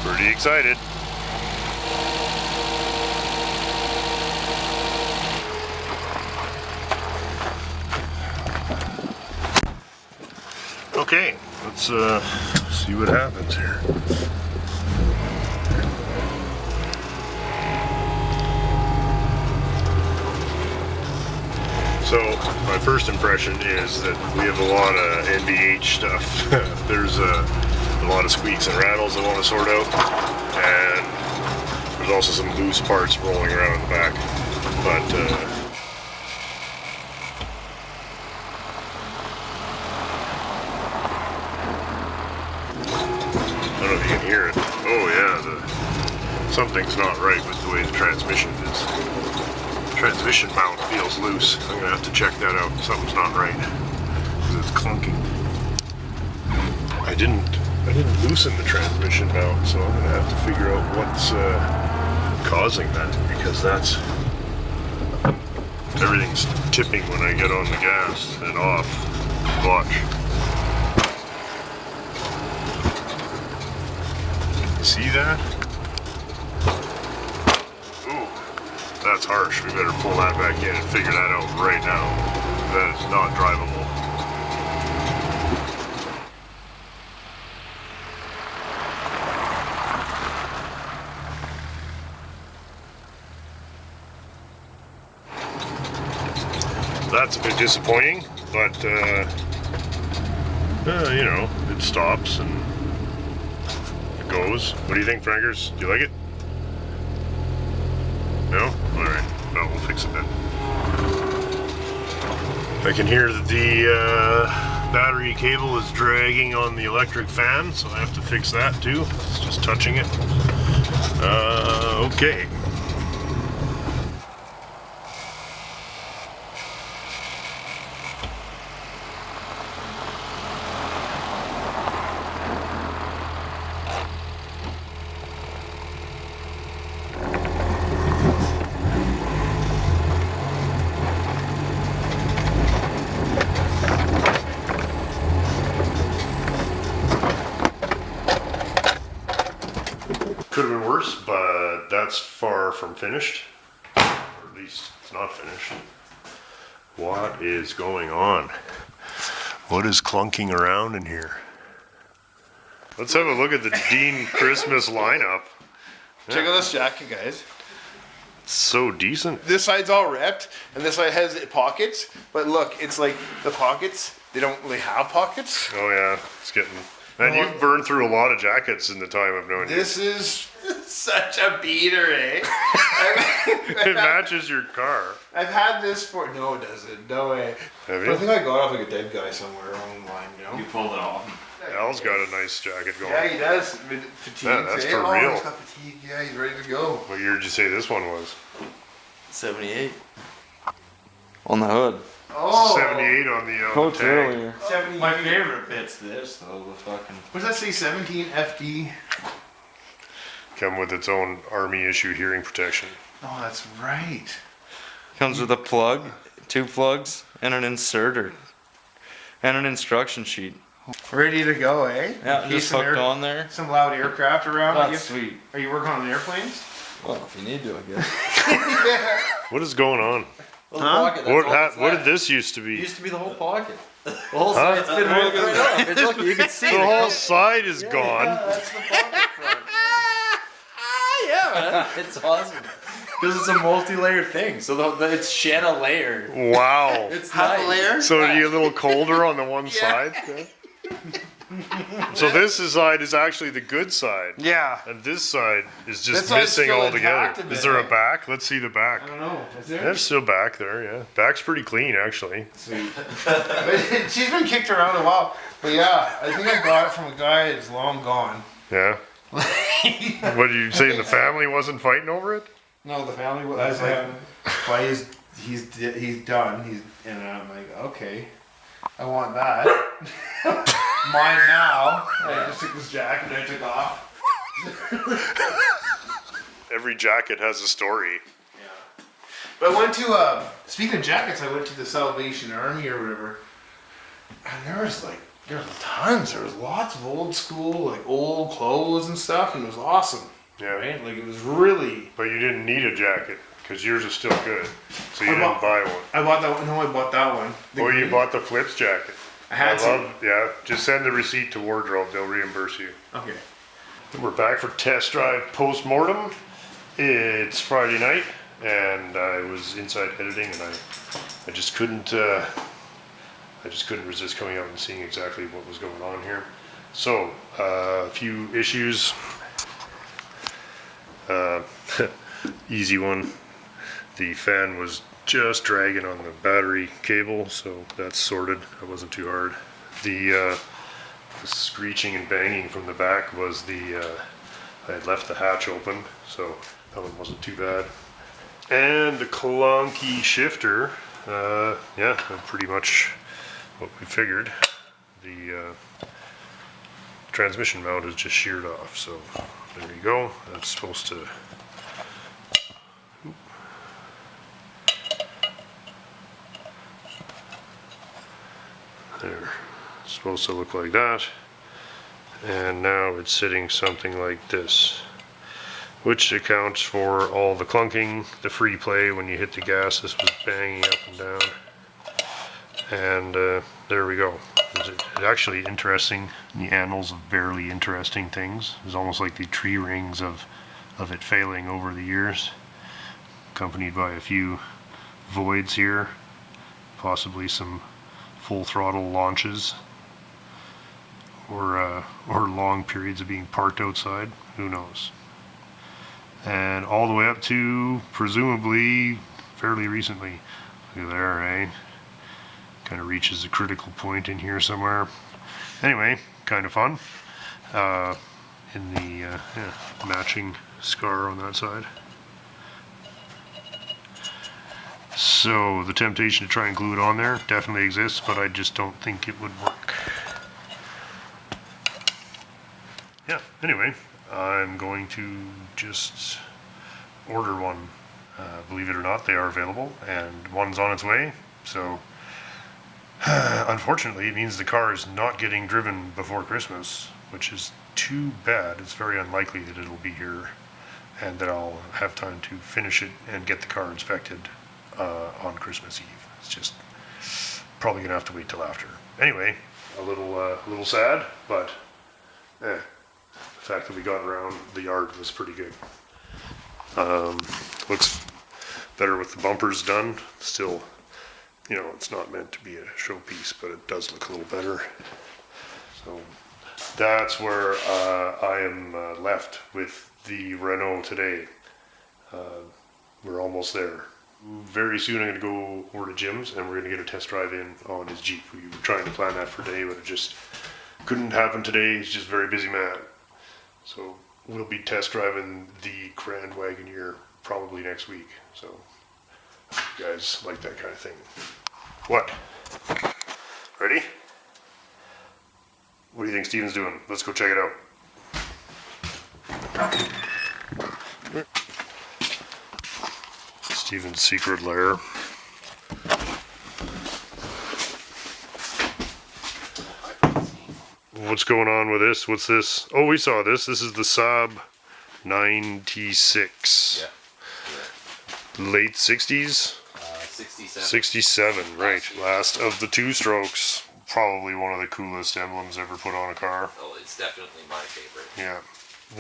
Speaker 3: Pretty excited. Okay, let's see what happens here. So my first impression is that we have a lot of NVH stuff. There's a lot of squeaks and rattles I want to sort out, and there's also some loose parts rolling around in the back. But I don't know if you can hear it. Oh yeah, something's not right with the way the transmission is. Transmission mount feels loose. I'm gonna have to check that out. Something's not right because it's clunking. I didn't loosen the transmission mount, so I'm gonna have to figure out what's causing that, because that's everything's tipping when I get on the gas and off. Watch. See that? Ooh, that's harsh. We better pull that back in and figure that out right now. That is not drivable. That's a bit disappointing, but you know, it stops and it goes. What do you think, Frankers? Do you like it? No? Alright. No, we'll fix it then. I can hear that the battery cable is dragging on the electric fan, so I have to fix that too. It's just touching it. Okay. Could have been worse, but that's far from finished. Or at least it's not finished. What is going on? What is clunking around in here? Let's have a look at the Dean Christmas lineup.
Speaker 2: Check out this jacket, guys.
Speaker 3: It's so decent.
Speaker 2: This side's all ripped, and this side has pockets. But look, it's like the pockets, they don't really have pockets.
Speaker 3: Oh yeah, it's getting... Man, you've burned through a lot of jackets in the time I've known you.
Speaker 2: This is such a beater, eh?
Speaker 3: It matches your car.
Speaker 2: I've had this for... No, it doesn't. No way.
Speaker 3: Have
Speaker 2: But I
Speaker 3: you?
Speaker 2: think I got off like a dead guy somewhere online, you know?
Speaker 1: You pulled it off.
Speaker 3: Al's got a nice jacket going.
Speaker 2: Yeah, he does. Fatigue.
Speaker 3: Yeah, that's for
Speaker 2: Oh,
Speaker 3: real.
Speaker 2: he's got fatigue. Yeah, he's ready to go.
Speaker 3: What year did you say this one was?
Speaker 1: 78. On the hood.
Speaker 2: Oh!
Speaker 3: 78 on the
Speaker 1: Coach
Speaker 3: tag.
Speaker 1: earlier.
Speaker 2: 70.
Speaker 1: My favorite bit's this though, the fucking.
Speaker 2: What does that say? 17 FD?
Speaker 3: Come with its own army issued hearing protection.
Speaker 2: Oh, that's right.
Speaker 1: Comes with a plug, 2 plugs, and an inserter. And an instruction sheet.
Speaker 2: Ready to go, eh?
Speaker 1: Yeah,
Speaker 2: He's
Speaker 1: just
Speaker 2: some
Speaker 1: hooked on there.
Speaker 2: Some loud aircraft around.
Speaker 1: That's sweet.
Speaker 2: Are you working on airplanes?
Speaker 1: Well, if you need to, I guess.
Speaker 3: What is going on? What did this used to
Speaker 1: It
Speaker 3: be?
Speaker 1: used to be the whole pocket. The whole side, it's been rolled right off. It's, look, you can see
Speaker 3: The
Speaker 1: it.
Speaker 3: whole side is gone.
Speaker 1: That's the pocket front. Yeah, man. It's awesome. Because it's a multi-layer thing. So it's shed a layer.
Speaker 3: Wow.
Speaker 1: It's
Speaker 2: Half
Speaker 1: nice.
Speaker 2: a layer?
Speaker 3: So are you a little colder on the one side? So this side is actually the good side.
Speaker 2: Yeah.
Speaker 3: And this side is
Speaker 2: This
Speaker 3: just
Speaker 2: side's
Speaker 3: missing
Speaker 2: still
Speaker 3: altogether.
Speaker 2: intact a bit,
Speaker 3: Is there a
Speaker 2: eh?
Speaker 3: back? Let's see the back.
Speaker 2: I don't know. Is there?
Speaker 3: There's still back there, yeah. Back's pretty clean, actually.
Speaker 2: Sweet. But she's been kicked around a while. But yeah, I think I got it from a guy that's long gone.
Speaker 3: Yeah. What did you say? The family wasn't fighting over it?
Speaker 2: No, the family was like, why he's done. And I'm like, okay, I want that. Mine now. And I just took this jacket and I took off.
Speaker 3: Every jacket has a story.
Speaker 2: Yeah. But I went to speaking of jackets, I went to the Salvation Army or whatever, and there was tons. There was lots of old school, like old clothes and stuff, and it was awesome.
Speaker 3: Yeah.
Speaker 2: Right? Like it was really.
Speaker 3: But you didn't need a jacket because yours is still good. So you
Speaker 2: I
Speaker 3: didn't
Speaker 2: bought-
Speaker 3: buy one.
Speaker 2: I bought that one. No, I bought that one. The
Speaker 3: Or you
Speaker 2: green-
Speaker 3: bought the Flips jacket.
Speaker 1: I had to.
Speaker 3: Yeah, just send the receipt to Wardrobe. They'll reimburse you.
Speaker 1: Okay.
Speaker 3: We're back for test drive post-mortem. It's Friday night, and I was inside editing, and I just couldn't resist coming out and seeing exactly what was going on here. So, a few issues. Easy one. The fan was just dragging on the battery cable, so that's sorted. That wasn't too hard. The screeching and banging from the back was I had left the hatch open, so that one wasn't too bad. And the clunky shifter, yeah, pretty much what we figured. The transmission mount is just sheared off, so there you go. That's supposed to there. It's supposed to look like that. And now it's sitting something like this, which accounts for all the clunking, the free play when you hit the gas. This was banging up and down. And there we go. It's actually interesting, the annals of barely interesting things. It's almost like the tree rings of it failing over the years, accompanied by a few voids here, possibly some full throttle launches, or long periods of being parked outside, who knows. And all the way up to presumably fairly recently. Look at there, eh? Kind of reaches a critical point in here somewhere. Anyway, kind of fun. In the matching scar on that side. So the temptation to try and glue it on there definitely exists, but I just don't think it would work. Yeah, anyway, I'm going to just order one. Believe it or not, they are available, and one's on its way. So unfortunately, it means the car is not getting driven before Christmas, which is too bad. It's very unlikely that it'll be here and that I'll have time to finish it and get the car inspected on Christmas Eve. It's just probably gonna have to wait till after. Anyway, a little sad, but the fact that we got around the yard was pretty good. Looks better with the bumpers done. Still, you know, it's not meant to be a showpiece, but it does look a little better. So that's where I am left with the Renault today. We're almost there. Very soon I'm going to go over to Jim's and we're going to get a test drive in on his Jeep. We were trying to plan that for today, but it just couldn't happen today. He's just a very busy man. So we'll be test driving the Grand Wagoneer probably next week. So you guys like that kind of thing. What? Ready? What do you think Steven's doing? Let's go check it out. Steven's secret lair. What's going on with this? What's this? Oh, we saw this. This is the Saab 96. Yeah. Late 60s?
Speaker 1: 67.
Speaker 3: 67, right. Last of the two strokes. Probably one of the coolest emblems ever put on a car.
Speaker 1: Oh, it's definitely my favorite.
Speaker 3: Yeah.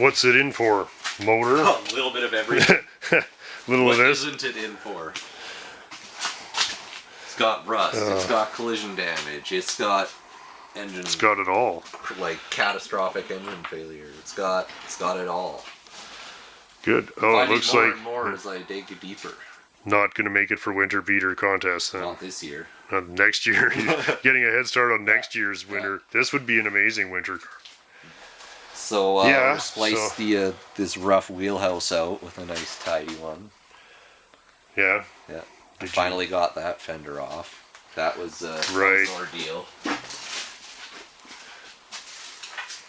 Speaker 3: What's it in for? Motor?
Speaker 1: A little bit of everything.
Speaker 3: Little
Speaker 1: What
Speaker 3: of this?
Speaker 1: isn't it in for? It's got rust. It's got collision damage. It's got engine.
Speaker 3: It's got it all.
Speaker 1: Like catastrophic engine failure. It's got it all.
Speaker 3: Good. Oh, it looks
Speaker 1: more
Speaker 3: like
Speaker 1: and more as I dig deeper.
Speaker 3: not going to make it for winter beater contest then.
Speaker 1: Not this year.
Speaker 3: Next year. Getting a head start on next year's winter. This would be an amazing winter car.
Speaker 1: So
Speaker 3: Yeah,
Speaker 1: splice this rough wheelhouse out with a nice tidy one.
Speaker 3: Yeah.
Speaker 1: Yeah. I finally got that fender off. That was
Speaker 3: Right.
Speaker 1: an ordeal.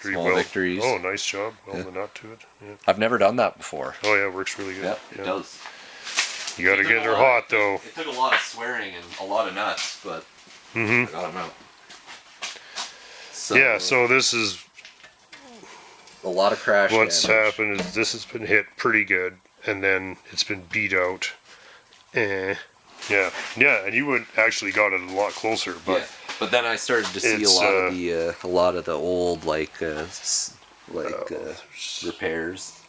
Speaker 3: Pretty
Speaker 1: Small
Speaker 3: well.
Speaker 1: victories.
Speaker 3: Oh, nice job. Well,
Speaker 1: Yeah.
Speaker 3: the nut to it. Yeah.
Speaker 1: I've never done that before.
Speaker 3: Oh yeah, it works really good.
Speaker 1: Yeah, it does.
Speaker 3: You got to
Speaker 1: It took
Speaker 3: get
Speaker 1: a
Speaker 3: her
Speaker 1: lot-
Speaker 3: hot though.
Speaker 1: It took a lot of swearing and a lot of nuts, but I got them out. So,
Speaker 3: Yeah. So this is
Speaker 1: a lot of crash
Speaker 3: what's
Speaker 1: damage.
Speaker 3: happened is this has been hit pretty good, and then it's been beat out. Yeah. And you would actually got it a lot closer, but
Speaker 1: Yeah. But then I started to see a lot of the old repairs.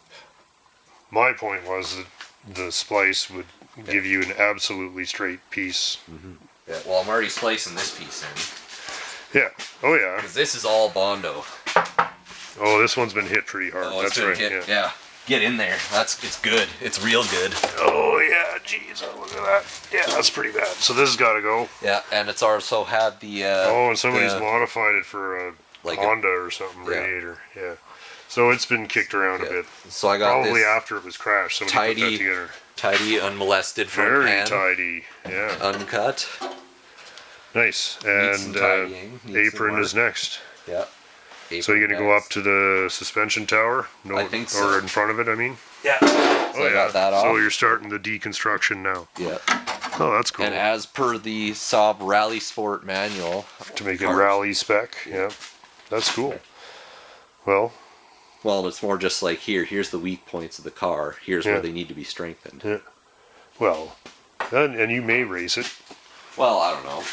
Speaker 3: My point was that the splice would give you an absolutely straight piece.
Speaker 1: Yeah, well, I'm already splicing this piece in.
Speaker 3: Yeah. Oh yeah.
Speaker 1: Because this is all Bondo.
Speaker 3: Oh, this one's been hit pretty hard.
Speaker 1: Oh,
Speaker 3: That's
Speaker 1: been
Speaker 3: right.
Speaker 1: hit. Yeah. Get in there. It's good. It's real good.
Speaker 3: Oh yeah. Jeez, look at that. Yeah, that's pretty bad. So this has got to go.
Speaker 1: Yeah, and it's also had the.
Speaker 3: And somebody's modified it for a Honda or something radiator. Yeah. So it's been kicked around a bit.
Speaker 1: So I got
Speaker 3: probably
Speaker 1: this
Speaker 3: after it was crashed. Somebody put that together.
Speaker 1: Tidy, unmolested front
Speaker 3: Very
Speaker 1: pan.
Speaker 3: tidy. Yeah.
Speaker 1: Uncut.
Speaker 3: Nice.
Speaker 1: Needs some
Speaker 3: And
Speaker 1: tidying. Needs
Speaker 3: apron
Speaker 1: some
Speaker 3: is next.
Speaker 1: Yeah.
Speaker 3: So you're gonna go up to the suspension tower? No,
Speaker 1: I think so.
Speaker 3: Or in front of it, I mean?
Speaker 1: Yeah. So I got that off.
Speaker 3: So you're starting the deconstruction now.
Speaker 1: Yeah.
Speaker 3: Oh, that's cool.
Speaker 1: And as per the Saab Rally Sport manual.
Speaker 3: To make it rally spec, yeah. That's cool. Well,
Speaker 1: it's more just like here's the weak points of the car. Here's where they need to be strengthened.
Speaker 3: yeah. Well, and you may race it.
Speaker 1: Well, I don't know.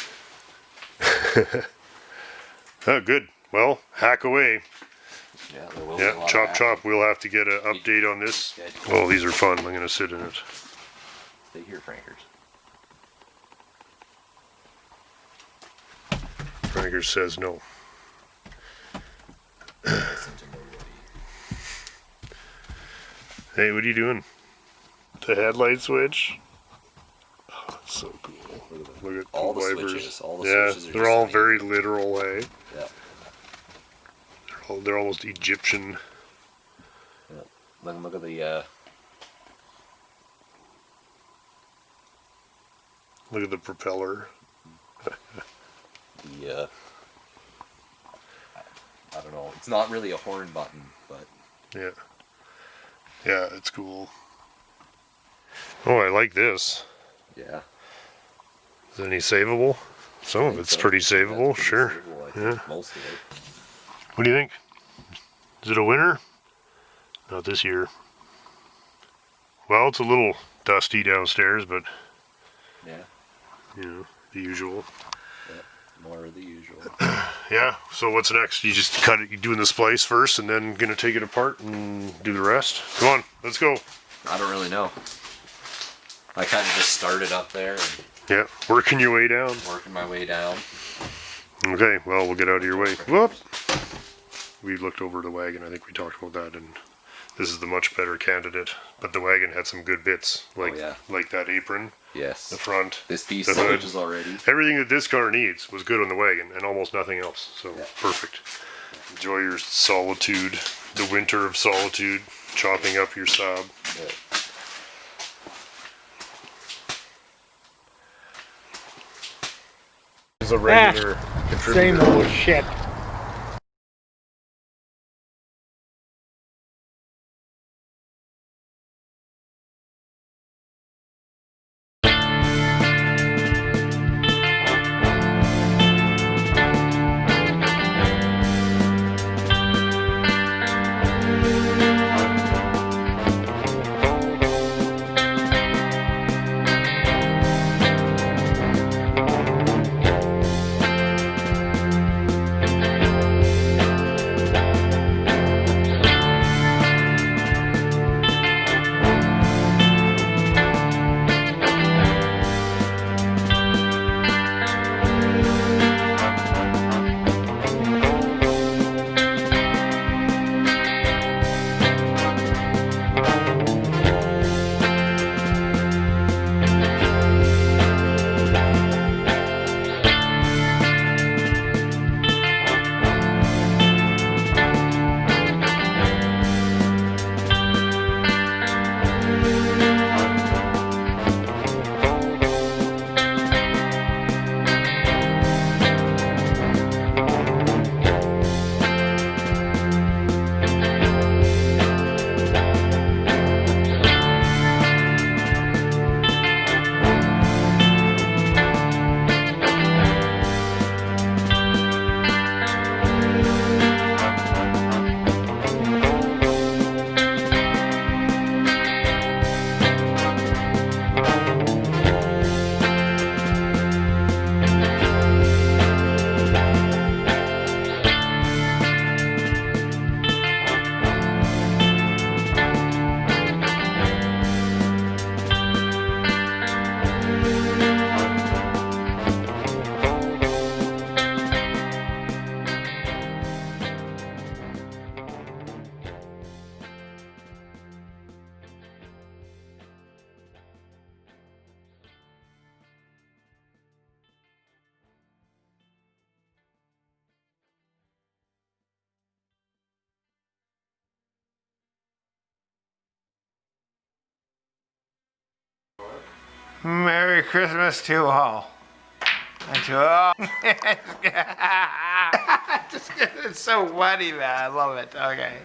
Speaker 3: Oh, good. Well, hack away.
Speaker 1: Yeah, there will be a
Speaker 3: Yeah,
Speaker 1: lot
Speaker 3: chop
Speaker 1: of
Speaker 3: chop. We'll have to get an update on this.
Speaker 1: Okay.
Speaker 3: Oh, these are fun. I'm gonna sit in it.
Speaker 1: Stay here, Frankers.
Speaker 3: Frankers says no.
Speaker 1: Listen to nobody.
Speaker 3: Hey, what are you doing? The headlight switch? Oh, it's so cool. Look at
Speaker 1: All the
Speaker 3: wipers.
Speaker 1: switches. All the
Speaker 3: Yeah,
Speaker 1: switches are
Speaker 3: they're
Speaker 1: just
Speaker 3: all
Speaker 1: amazing.
Speaker 3: very literal, eh?
Speaker 1: Yeah.
Speaker 3: They're almost Egyptian.
Speaker 1: Look at the.
Speaker 3: Look at the propeller.
Speaker 1: I don't know. It's not really a horn button, but.
Speaker 3: Yeah. Yeah, it's cool. Oh, I like this.
Speaker 1: Yeah.
Speaker 3: Is it any savable? Some of it's pretty savable,
Speaker 1: That's pretty
Speaker 3: sure.
Speaker 1: savable, I think,
Speaker 3: Yeah.
Speaker 1: most of it.
Speaker 3: What do you think? Is it a winner? Not this year. Well, it's a little dusty downstairs, but
Speaker 1: Yeah.
Speaker 3: you know, the usual.
Speaker 1: More of the usual.
Speaker 3: Yeah, so what's next? You just cut it, you doing the splice first and then gonna take it apart and do the rest? Come on, let's go.
Speaker 1: I don't really know. I kind of just started up there and
Speaker 3: Yeah, working your way down.
Speaker 1: working my way down.
Speaker 3: Okay, well, we'll get out of your way. Whoop! We looked over the wagon, I think we talked about that, and this is the much better candidate. But the wagon had some good bits, like like that apron,
Speaker 1: Yes.
Speaker 3: the front.
Speaker 1: This piece
Speaker 3: the hood.
Speaker 1: switches already.
Speaker 3: Everything that this car needs was good on the wagon, and almost nothing else. So
Speaker 1: Yeah.
Speaker 3: perfect. Enjoy your solitude, the winter of solitude, chopping up your Saab.
Speaker 1: Yeah.
Speaker 3: Is a regular
Speaker 7: Same old shit. Merry Christmas to all. And to all. It's so funny, man. I love it. Okay.